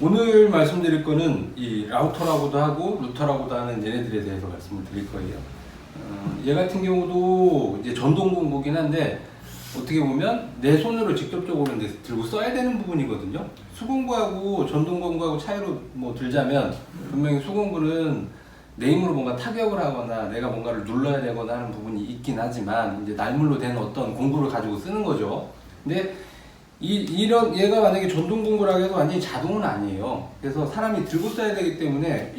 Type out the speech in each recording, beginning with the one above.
오늘 말씀드릴 거는 이 라우터라고도 하고 루터라고도 하는 얘네들에 대해서 말씀을 드릴 거예요. 얘 같은 경우도 이제 전동 공구긴 한데 어떻게 보면 내 손으로 직접적으로 이제 들고 써야 되는 부분이거든요. 수공구하고 전동 공구하고 차이로 뭐 들자면 분명히 수공구는 내 힘으로 뭔가 타격을 하거나 내가 뭔가를 눌러야 되거나 하는 부분이 있긴 하지만 이제 날물로 된 어떤 공구를 가지고 쓰는 거죠. 근데 이런 얘가 만약에 전동 공구라고 해서 완전히 자동은 아니에요. 그래서 사람이 들고 써야 되기 때문에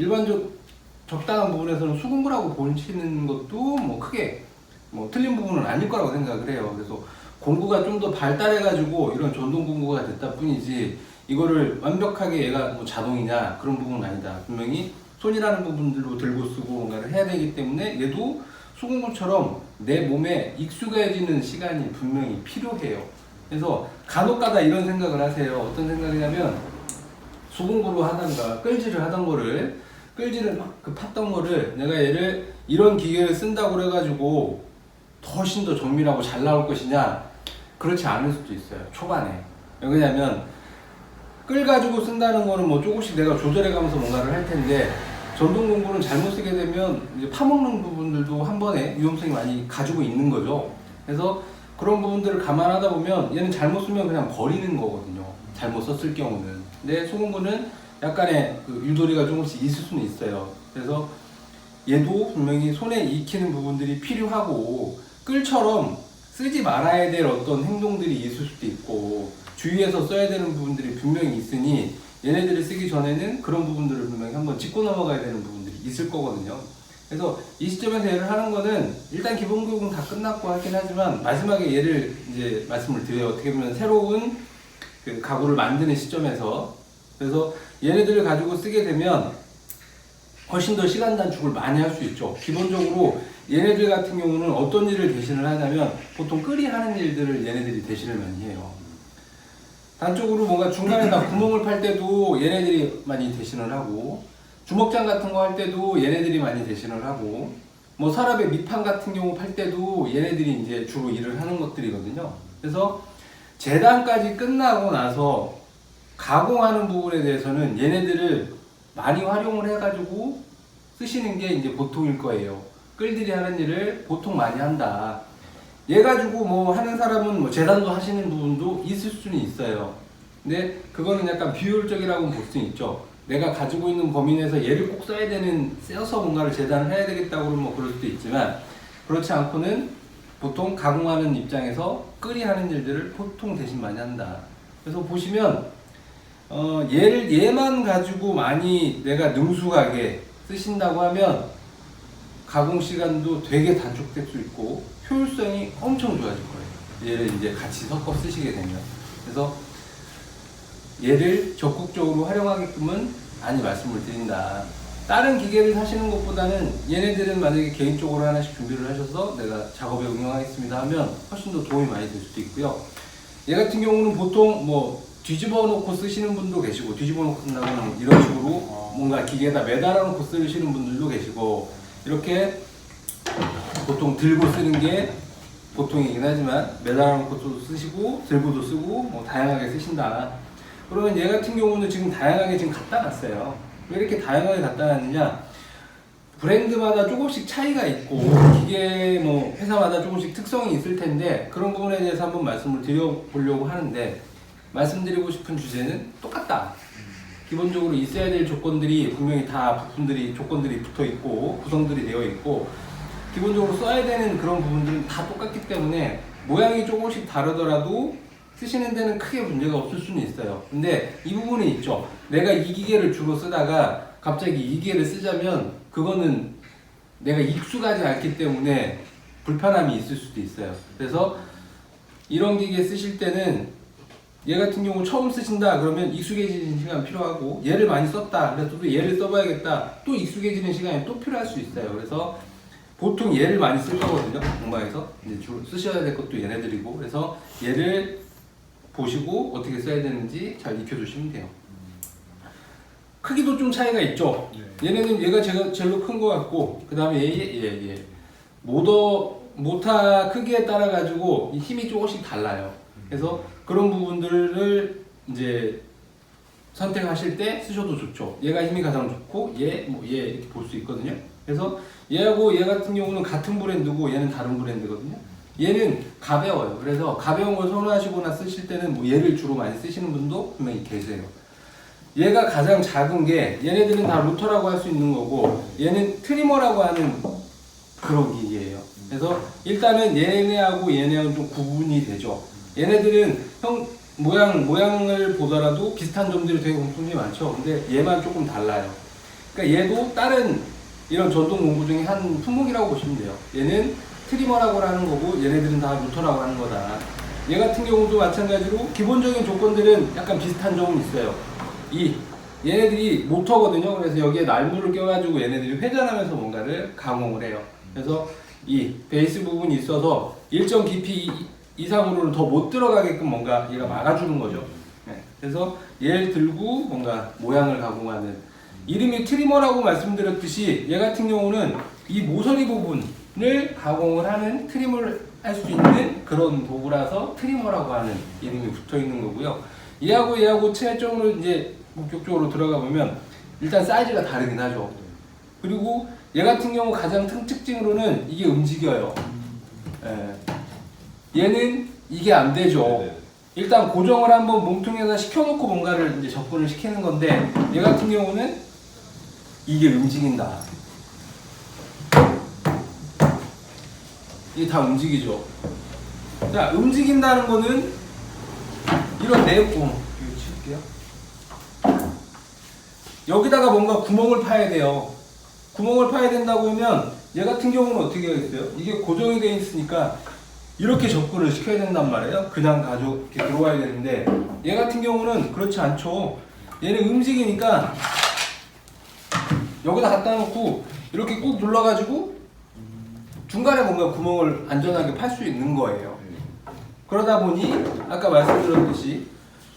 적당한 부분에서는 수공구라고 보시는 것도 뭐 크게 뭐 틀린 부분은 아닐 거라고 생각을 해요. 그래서 공구가 좀 더 발달해가지고 이런 전동 공구가 됐다 뿐이지 이거를 완벽하게 얘가 뭐 자동이냐 그런 부분은 아니다. 분명히 손이라는 부분들로 들고 쓰고 뭔가를 해야 되기 때문에 얘도 수공구처럼 내 몸에 익숙해지는 시간이 분명히 필요해요. 그래서 간혹가다 이런 생각을 하세요. 어떤 생각이냐면 수공구로 하던가 끌질을 하던 거를 끌질을 막 팠던 거를 내가 얘를 이런 기계를 쓴다고 그래가지고 훨씬 더 정밀하고 잘 나올 것이냐, 그렇지 않을 수도 있어요. 초반에. 왜냐면 끌가지고 쓴다는 거는 뭐 조금씩 내가 조절해 가면서 뭔가를 할 텐데 전동 공구는 잘못 쓰게 되면 이제 파먹는 부분들도 한 번에 위험성이 많이 가지고 있는 거죠. 그래서 그런 부분들을 감안하다 보면 얘는 잘못 쓰면 그냥 버리는 거거든요. 잘못 썼을 경우는. 근데 수공구는 약간의 그 유도리가 조금씩 있을 수는 있어요. 그래서 얘도 분명히 손에 익히는 부분들이 필요하고 끌처럼 쓰지 말아야 될 어떤 행동들이 있을 수도 있고 주의해서 써야 되는 부분들이 분명히 있으니 얘네들을 쓰기 전에는 그런 부분들을 분명히 한번 짚고 넘어가야 되는 부분들이 있을 거거든요. 그래서 이 시점에서 얘를 하는 거는 일단 기본 교육은 다 끝났고 하긴 하지만 마지막에 얘를 이제 말씀을 드려요. 어떻게 보면 새로운 그 가구를 만드는 시점에서. 그래서 얘네들을 가지고 쓰게 되면 훨씬 더 시간 단축을 많이 할 수 있죠. 기본적으로 얘네들 같은 경우는 어떤 일을 대신을 하냐면 보통 끓이 하는 일들을 얘네들이 대신을 많이 해요. 단적으로 뭔가 중간에다 구멍을 팔 때도 얘네들이 많이 대신을 하고 주먹장 같은 거 할 때도 얘네들이 많이 대신을 하고 뭐 서랍의 밑판 같은 경우 팔 때도 얘네들이 이제 주로 일을 하는 것들이거든요. 그래서 재단까지 끝나고 나서 가공하는 부분에 대해서는 얘네들을 많이 활용을 해가지고 쓰시는 게 이제 보통일 거예요. 끌들이 하는 일을 보통 많이 한다. 얘 가지고 뭐 하는 사람은 뭐 재단도 하시는 부분도 있을 수는 있어요. 근데 그거는 약간 비효율적이라고 볼 수는 있죠. 내가 가지고 있는 범위 내에서 얘를 꼭 써서 뭔가를 재단을 해야 되겠다고 그러면 뭐 그럴 수도 있지만 그렇지 않고는 보통 가공하는 입장에서 끌이 하는 일들을 보통 대신 많이 한다. 그래서 보시면 얘만 가지고 많이 내가 능숙하게 쓰신다고 하면 가공 시간도 되게 단축될 수 있고 효율성이 엄청 좋아질 거예요. 얘를 이제 같이 섞어 쓰시게 되면. 그래서 얘를 적극적으로 활용하게끔은 많이 말씀을 드린다. 다른 기계를 사시는 것보다는 얘네들은 만약에 개인적으로 하나씩 준비를 하셔서 내가 작업에 응용하겠습니다 하면 훨씬 더 도움이 많이 될 수도 있고요. 얘 같은 경우는 보통 뭐 뒤집어 놓고 쓰시는 분도 계시고 뒤집어 놓고 쓴다고는 이런 식으로 뭔가 기계에다 매달아 놓고 쓰시는 분들도 계시고 이렇게 보통 들고 쓰는 게 보통이긴 하지만 매달아 놓고도 쓰시고 들고도 쓰고 뭐 다양하게 쓰신다. 그러면 얘 같은 경우는 지금 다양하게 지금 갖다 놨어요. 왜 이렇게 다양하게 갖다 놨느냐? 브랜드마다 조금씩 차이가 있고 기계 뭐 회사마다 조금씩 특성이 있을 텐데 그런 부분에 대해서 한번 말씀을 드려보려고 하는데 말씀드리고 싶은 주제는 똑같다. 기본적으로 있어야 될 조건들이 분명히 다 조건들이 붙어 있고 구성들이 되어 있고 기본적으로 써야 되는 그런 부분들은 다 똑같기 때문에 모양이 조금씩 다르더라도 쓰시는 데는 크게 문제가 없을 수는 있어요. 근데 이 부분이 있죠. 내가 이 기계를 주로 쓰다가 갑자기 이 기계를 쓰자면 그거는 내가 익숙하지 않기 때문에 불편함이 있을 수도 있어요. 그래서 이런 기계 쓰실 때는 얘 같은 경우 처음 쓰신다 그러면 익숙해지는 시간 필요하고 얘를 많이 썼다 그래서 또 얘를 써봐야겠다 또 익숙해지는 시간이 또 필요할 수 있어요. 그래서 보통 얘를 많이 쓸 거거든요. 공방에서 이제 주로 쓰셔야 될 것도 얘네들이고 그래서 얘를 보시고 어떻게 써야 되는지 잘 익혀주시면 돼요. 크기도 좀 차이가 있죠. 얘네는 얘가 제일 큰 거 같고 그 다음에 얘 모터 크기에 따라 가지고 힘이 조금씩 달라요. 그래서 그런 부분들을 이제 선택하실 때 쓰셔도 좋죠. 얘가 힘이 가장 좋고 얘 이렇게 볼 수 있거든요. 그래서 얘하고 얘 같은 경우는 같은 브랜드고 얘는 다른 브랜드거든요. 얘는 가벼워요. 그래서 가벼운 걸 선호하시거나 쓰실 때는 뭐 얘를 주로 많이 쓰시는 분도 분명히 계세요. 얘가 가장 작은 게 얘네들은 다 루터라고 할 수 있는 거고 얘는 트리머라고 하는 그런 기계예요. 그래서 일단은 얘네하고 얘네하고 좀 구분이 되죠. 얘네들은 모양을 보더라도 비슷한 점들이 되게 공통점이 많죠. 근데 얘만 조금 달라요. 그러니까 얘도 다른 이런 전동 공구 중에 한 품목이라고 보시면 돼요. 얘는 트리머라고 하는 거고 얘네들은 다 루터라고 하는 거다. 얘 같은 경우도 마찬가지로 기본적인 조건들은 약간 비슷한 점은 있어요. 얘네들이 모터거든요. 그래서 여기에 날물을 껴가지고 얘네들이 회전하면서 뭔가를 가공을 해요. 그래서 이 베이스 부분이 있어서 일정 깊이 이상으로는 더 못 들어가게끔 뭔가 얘가 막아주는 거죠. 네. 그래서 얘를 들고 뭔가 모양을 가공하는 이름이 트리머라고 말씀드렸듯이 얘 같은 경우는 이 모서리 부분을 가공을 하는 트림을 할 수 있는 그런 도구라서 트리머라고 하는 이름이 붙어 있는 거고요. 얘하고 차이점으로 이제 본격적으로 들어가 보면 일단 사이즈가 다르긴 하죠. 그리고 얘 같은 경우 가장 큰 특징으로는 이게 움직여요. 얘는 이게 안 되죠. 일단 고정을 한번 몸통에다 시켜놓고 뭔가를 이제 접근을 시키는 건데 얘 같은 경우는 이게 움직인다. 이게 다 움직이죠. 자, 움직인다는 거는 이런 내용, 이거 치울게요. 여기다가 뭔가 구멍을 파야 돼요. 구멍을 파야 된다고 하면 얘 같은 경우는 어떻게 하겠어요? 이게 고정이 되어 있으니까 이렇게 접근을 시켜야 된단 말이에요. 그냥 이렇게 들어와야 되는데 얘 같은 경우는 그렇지 않죠. 얘는 움직이니까 여기다 갖다 놓고 이렇게 꾹 눌러가지고 중간에 뭔가 구멍을 안전하게 팔 수 있는 거예요. 그러다 보니 아까 말씀드렸듯이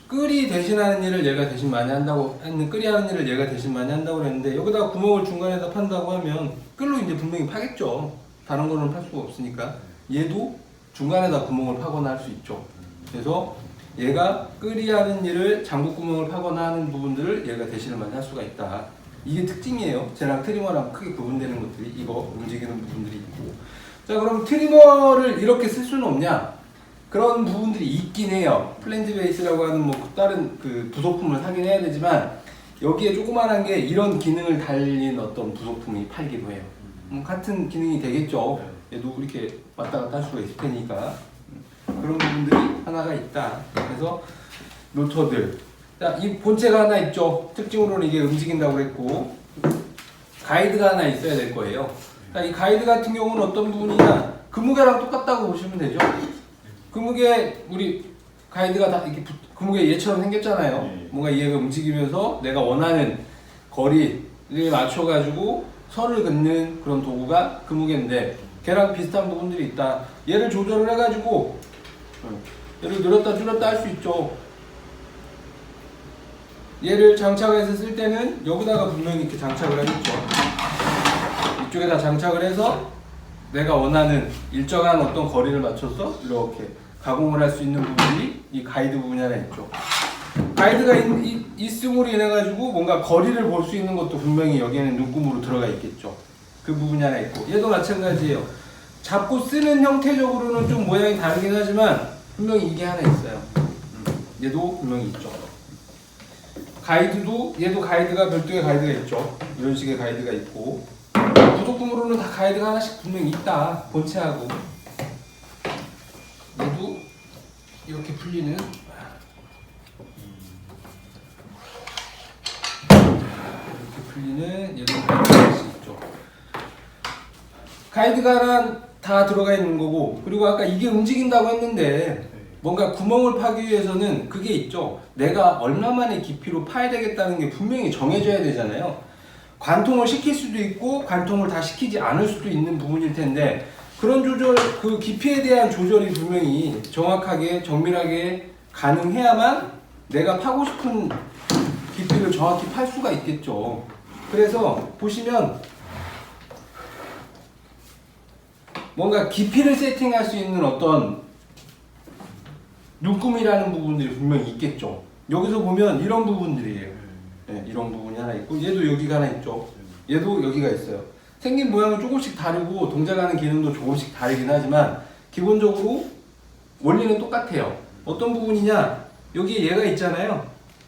끌이 대신하는 일을 얘가 대신 많이 한다고 끌이 하는 일을 얘가 대신 많이 한다고 그랬는데 여기다가 구멍을 중간에다 판다고 하면 끌로 이제 분명히 파겠죠. 다른 거는 팔 수가 없으니까 얘도 중간에다 구멍을 파거나 할 수 있죠. 그래서 얘가 끌이 하는 일을 장부 구멍을 파거나 하는 부분들을 얘가 대신을 많이 할 수가 있다. 이게 특징이에요. 쟤랑 트리머랑 크게 구분되는 것들이 이거 움직이는 부분들이 있고. 자, 그럼 트리머를 이렇게 쓸 수는 없냐? 그런 부분들이 있긴 해요. 플랜지 베이스라고 하는 뭐 다른 그 부속품을 사긴 해야 되지만 여기에 조그만한 게 이런 기능을 달린 어떤 부속품이 팔기도 해요. 같은 기능이 되겠죠. 얘도 이렇게 왔다 갔다 할 수가 있을 테니까 그런 부분들이 하나가 있다. 그래서 로터들. 자, 이 본체가 하나 있죠. 특징으로는 이게 움직인다고 그랬고 가이드가 하나 있어야 될 거예요. 자, 이 가이드 같은 경우는 어떤 부분이냐? 그 무게랑 똑같다고 보시면 되죠. 그 무게 우리 가이드가 다 이렇게 그 무게 얘처럼 생겼잖아요. 뭔가 얘가 움직이면서 내가 원하는 거리를 맞춰가지고 선을 긋는 그런 도구가 그 무게인데 걔랑 비슷한 부분들이 있다. 얘를 조절을 해가지고 얘를 늘었다 줄였다 할 수 있죠. 얘를 장착해서 쓸 때는 여기다가 분명히 이렇게 장착을 하겠죠. 이쪽에다 장착을 해서 내가 원하는 일정한 어떤 거리를 맞춰서 이렇게 가공을 할 수 있는 부분이 이 가이드 부분이 하나 있죠. 가이드가 있음으로 인해 가지고 뭔가 거리를 볼 수 있는 것도 분명히 여기에는 눈금으로 들어가 있겠죠. 그 부분이 하나 있고 얘도 마찬가지예요. 잡고 쓰는 형태적으로는 좀 모양이 다르긴 하지만 분명히 이게 하나 있어요. 얘도 분명히 있죠. 가이드도 얘도 가이드가 별도의 가이드가 있죠. 이런 식의 가이드가 있고 부속품으로는 다 가이드가 하나씩 분명히 있다. 본체하고 얘도 이렇게 풀리는 얘도 가이드가 있죠. 가이드가 하나 다 들어가 있는 거고 그리고 아까 이게 움직인다고 했는데 뭔가 구멍을 파기 위해서는 그게 있죠. 내가 얼마만의 깊이로 파야 되겠다는 게 분명히 정해져야 되잖아요. 관통을 시킬 수도 있고 관통을 다 시키지 않을 수도 있는 부분일 텐데 그런 조절, 그 깊이에 대한 조절이 분명히 정확하게 정밀하게 가능해야만 내가 파고 싶은 깊이를 정확히 팔 수가 있겠죠. 그래서 보시면 뭔가 깊이를 세팅할 수 있는 어떤 눈금이라는 부분들이 분명히 있겠죠. 여기서 보면 이런 부분들이에요. 네, 이런 부분이 하나 있고 얘도 여기가 하나 있죠. 얘도 여기가 있어요. 생긴 모양은 조금씩 다르고 동작하는 기능도 조금씩 다르긴 하지만 기본적으로 원리는 똑같아요. 어떤 부분이냐? 여기에 얘가 있잖아요.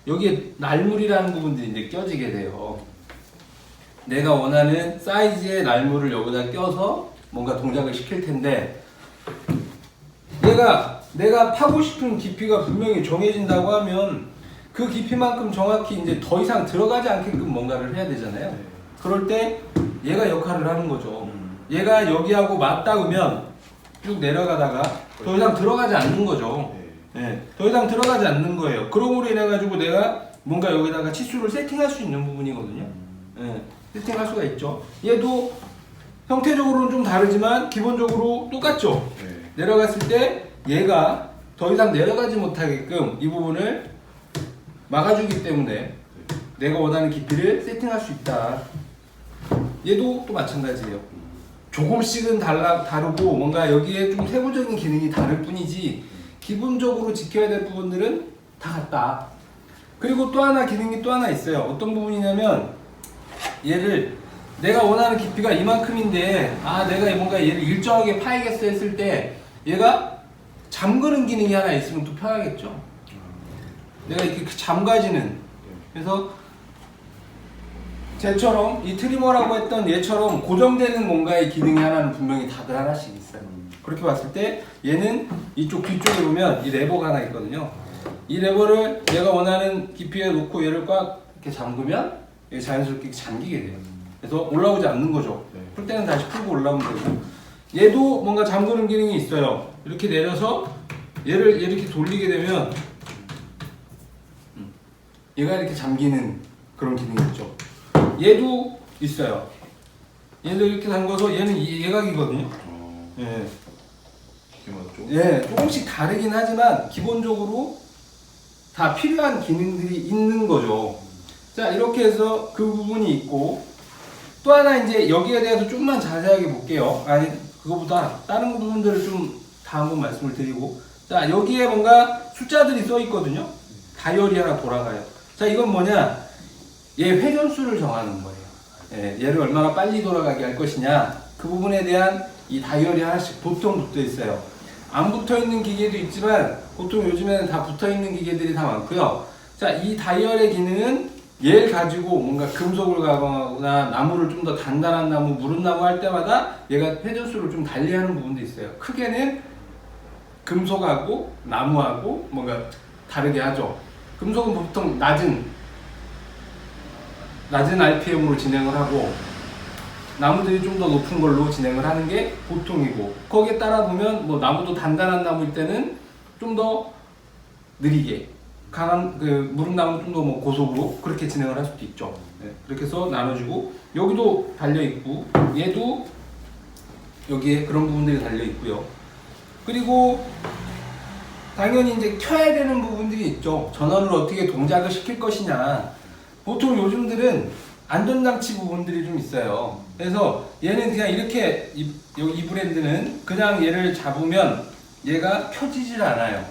여기에 날물이라는 부분들이 이제 껴지게 돼요. 내가 원하는 사이즈의 날물을 여기다 껴서 뭔가 동작을 시킬 텐데 내가 파고 싶은 깊이가 분명히 정해진다고 하면 그 깊이만큼 정확히 이제 더 이상 들어가지 않게끔 뭔가를 해야 되잖아요. 그럴 때 얘가 역할을 하는 거죠. 얘가 여기하고 맞닿으면 쭉 내려가다가 더 이상 들어가지 않는 거죠. 네, 더 이상 들어가지 않는 거예요. 그러므로 인해 가지고 내가 뭔가 여기다가 치수를 세팅할 수 있는 부분이거든요. 네, 세팅할 수가 있죠. 얘도 형태적으로는 좀 다르지만 기본적으로 똑같죠. 내려갔을 때 얘가 더 이상 내려가지 못하게끔 이 부분을 막아주기 때문에 내가 원하는 깊이를 세팅할 수 있다. 얘도 또 마찬가지예요. 조금씩은 다르고 뭔가 여기에 좀 세부적인 기능이 다를 뿐이지 기본적으로 지켜야 될 부분들은 다 같다. 그리고 또 하나 기능이 또 하나 있어요. 어떤 부분이냐면 얘를 내가 원하는 깊이가 이만큼인데 내가 뭔가 얘를 일정하게 파야겠어 했을 때 얘가 잠그는 기능이 하나 있으면 또 편하겠죠. 내가 이렇게 잠가지는. 그래서 쟤처럼 이 트리머라고 했던 얘처럼 고정되는 뭔가의 기능이 하나는 분명히 다들 하나씩 있어요. 그렇게 봤을 때 얘는 이쪽 뒤쪽에 보면 이 레버가 하나 있거든요. 이 레버를 내가 원하는 깊이에 놓고 얘를 꽉 이렇게 잠그면 얘 자연스럽게 잠기게 돼요. 그래서 올라오지 않는 거죠. 풀 때는 다시 풀고 올라오면 되고 얘도 뭔가 잠그는 기능이 있어요. 이렇게 내려서 얘를 이렇게 돌리게 되면 얘가 이렇게 잠기는 그런 기능이 있죠. 얘도 있어요. 얘도 이렇게 잠궈서 얘는 예각이거든요. 예. 예, 조금씩 다르긴 하지만 기본적으로 다 필요한 기능들이 있는 거죠. 자, 이렇게 해서 그 부분이 있고 또 하나 이제 여기에 대해서 조금만 자세하게 볼게요. 아니, 그거보다 다른 부분들을 좀 다 한번 말씀을 드리고 자, 여기에 뭔가 숫자들이 써 있거든요. 다이얼이 하나 돌아가요. 자, 이건 뭐냐? 얘 회전수를 정하는 거예요. 예, 얘를 얼마나 빨리 돌아가게 할 것이냐 그 부분에 대한 이 다이얼이 하나씩 보통 붙어 있어요. 안 붙어 있는 기계도 있지만 보통 요즘에는 다 붙어 있는 기계들이 다 많고요. 자, 이 다이얼의 기능은 얘를 가지고 뭔가 금속을 가거나 나무를 좀 더 단단한 나무, 무른 나무 할 때마다 얘가 회전수를 좀 달리하는 부분도 있어요. 크게는 금속하고 나무하고 뭔가 다르게 하죠. 금속은 보통 낮은 RPM으로 진행을 하고 나무들이 좀 더 높은 걸로 진행을 하는 게 보통이고 거기에 따라 보면 뭐 나무도 단단한 나무일 때는 좀 더 느리게 강한 그 무른 나무는 좀 더 뭐 고속으로 그렇게 진행을 할 수도 있죠. 네, 그렇게 해서 나눠주고 여기도 달려 있고 얘도 여기에 그런 부분들이 달려 있고요. 그리고 당연히 이제 켜야 되는 부분들이 있죠. 전원을 어떻게 동작을 시킬 것이냐. 보통 요즘들은 안전장치 부분들이 좀 있어요. 그래서 얘는 그냥 이렇게 이 브랜드는 그냥 얘를 잡으면 얘가 켜지질 않아요.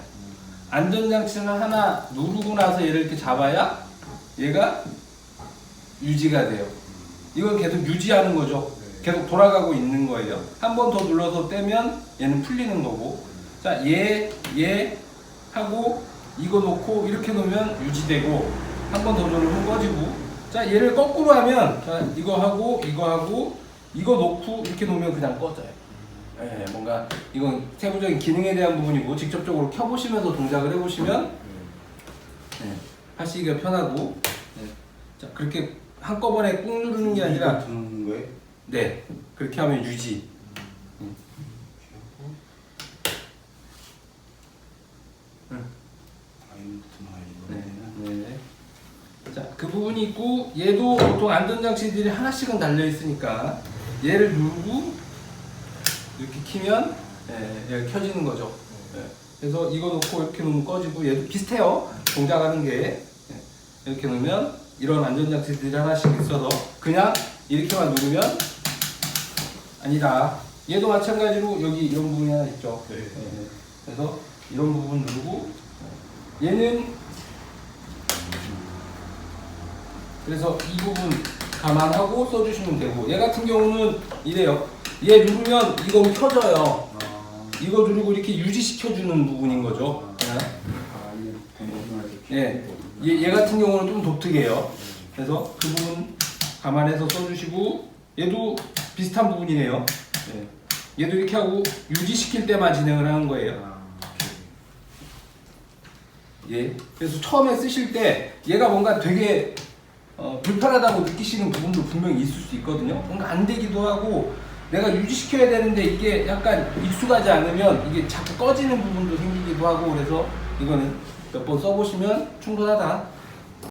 안전장치는 하나 누르고 나서 얘를 이렇게 잡아야 얘가 유지가 돼요. 이건 계속 유지하는 거죠. 계속 돌아가고 있는 거예요. 한 번 더 눌러서 떼면 얘는 풀리는 거고 자, 얘 하고 이거 놓고 이렇게 놓으면 유지되고 한 번 더 누르면 꺼지고 자, 얘를 거꾸로 하면 자, 이거 하고 이거 놓고 이렇게 놓으면 그냥 꺼져요. 예, 뭔가 이건 세부적인 기능에 대한 부분이고 직접적으로 켜보시면서 동작을 해보시면 하시기가 편하고 자, 그렇게 한꺼번에 꾹 누르는 게 아니라 두는 거예요? 네, 그렇게 하면 유지. 네. 자, 그 부분이 있고 얘도 보통 안전장치들이 하나씩은 달려 있으니까 얘를 누르고 이렇게 키면 얘가 켜지는 거죠. 그래서 이거 놓고 이렇게 놓으면 꺼지고 얘도 비슷해요. 동작하는 게 이렇게 놓으면 이런 안전장치들이 하나씩 있어서 그냥 이렇게만 누르면 아니다. 얘도 마찬가지로 여기 이런 부분이 하나 있죠. 그래서 이런 부분 누르고 얘는 그래서 이 부분 감안하고 써주시면 되고, 얘 같은 경우는 이래요. 얘 누르면 이거 켜져요. 이거 누르고 이렇게 유지시켜주는 부분인 거죠. 예. 얘 같은 경우는 좀 독특해요. 그래서 그 부분 감안해서 써주시고, 얘도 비슷한 부분이네요. 예. 얘도 이렇게 하고 유지시킬 때만 진행을 하는 거예요. 예. 그래서 처음에 쓰실 때 얘가 뭔가 되게 불편하다고 느끼시는 부분도 분명히 있을 수 있거든요. 뭔가 안 되기도 하고, 내가 유지시켜야 되는데 이게 약간 익숙하지 않으면 이게 자꾸 꺼지는 부분도 생기기도 하고, 그래서 이거는 몇 번 써보시면 충분하다.